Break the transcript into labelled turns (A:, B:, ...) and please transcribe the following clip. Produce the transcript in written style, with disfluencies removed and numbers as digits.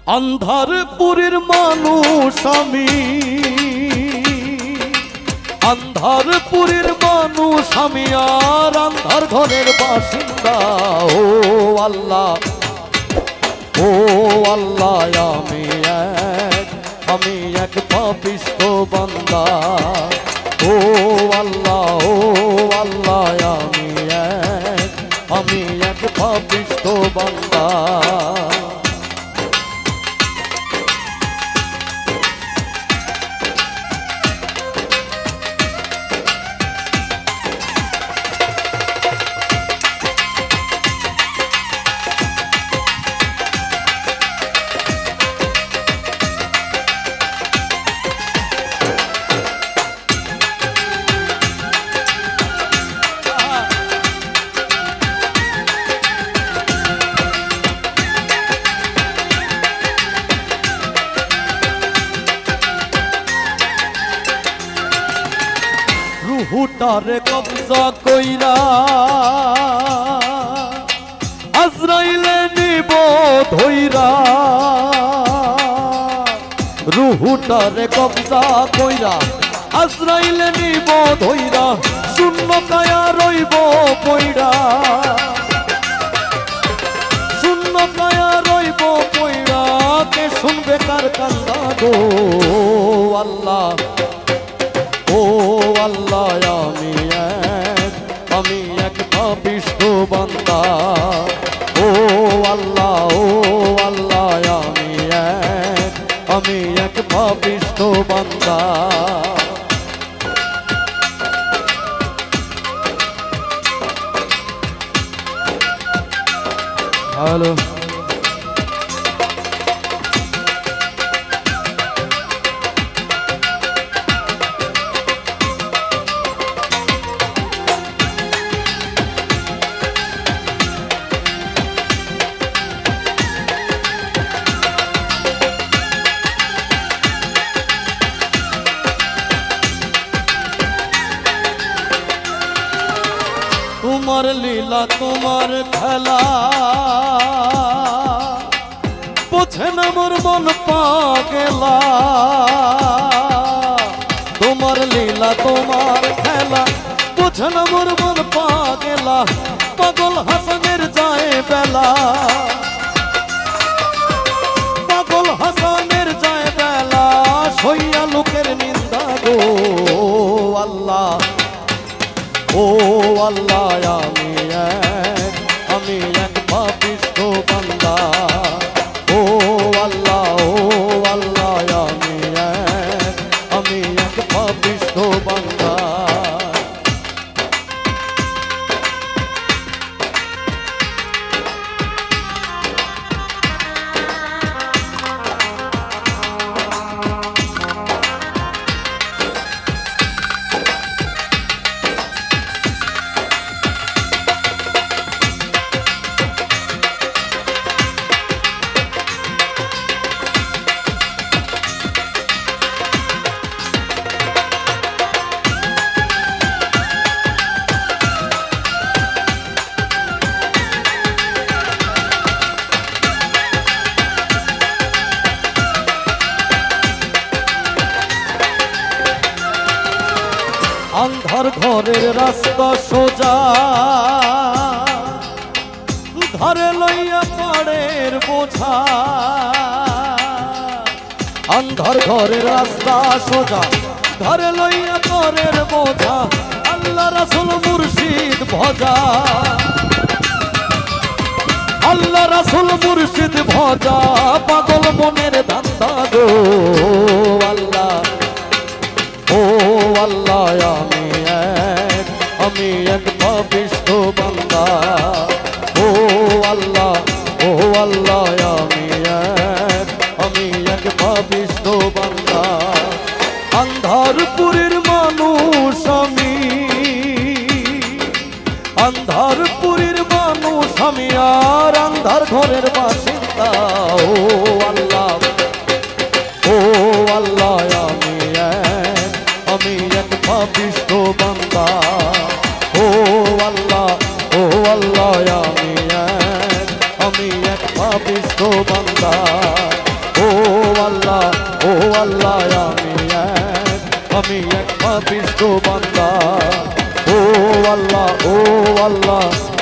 A: আন্ধারপুরের মানুষ আমি, আন্ধারপুরের মানুষ আমি, আর আন্ধার ঘরের বাসিন্দা। ও আল্লাহ, ও আল্লাহ, আমি এক পাপিষ্ঠ বান্দা। ও আল্লাহ, ও আল্লাহ, আমি এক পাপিষ্ঠ বান্দা। রুহুটারে কবজা কইরা আজরাইলে নিব ধইরা। রুহুটারে কবজা কইরা আজরাইলে নিব ধইরা। শূন্য কায়া রইব পইরা, শূন্য কায়া রইব পইরা। কে শুনবে কার কান্দা গো আল্লাহ, ও আল্লাহ, আমি এক পাপিষ্ঠ বান্দা। ও আল্লাহ, ও আল্লাহ, আমি এক পাপিষ্ঠ বান্দা। হ্যালো, তোমার লীলা তোমার খেলা বোঝে না মোর মন পাগলা। তোমার লীলা তোমার খেলা বোঝে না মোর মন পাগলা। পাগল হাসানের যায় বেলা, পাগল হাসানের যায় বেলা। সইয়া লোকের নিন্দা গো আল্লাহ, ও আল্লাহ, আমি এক পাপিষ্ঠ বান্দা। ও আল্লাহ, ও আল্লাহ, আমি এক পাপিষ্ঠ বান্দা। আন্ধার ঘরের রাস্তা সোজা ঘরে লইয়া পড়ের বোঝা। আন্ধার ঘরের রাস্তা সোজা ঘরে লইয়া পড়ের বোঝা। আল্লাহ রাসূল মুর্শিদ ভজা, আল্লাহ রাসূল মুর্শিদ ভজা। পাগল মনের ধান্দা গো আল্লাহ, ও আল্লাহ, আমি এক পাপিষ্ঠ বান্দা। ও আল্লাহ, ও আল্লাহ, আমি এক পাপিষ্ঠ বান্দা। আন্ধারপুরের মানুষ আমি, আন্ধারপুরের মানুষ আমি, আর আন্ধার ঘরের বাসিন্দা। ও আল্লাহ, ও আল্লাহ, আমি এক পাপিষ্ঠ বান্দা। ও আল্লাহ, ও আল্লাহ, আমি এক পাপিষ্ঠ বান্দা। ও আল্লাহ আমি এক পাপিষ্ঠ বান্দা ও আল্লাহ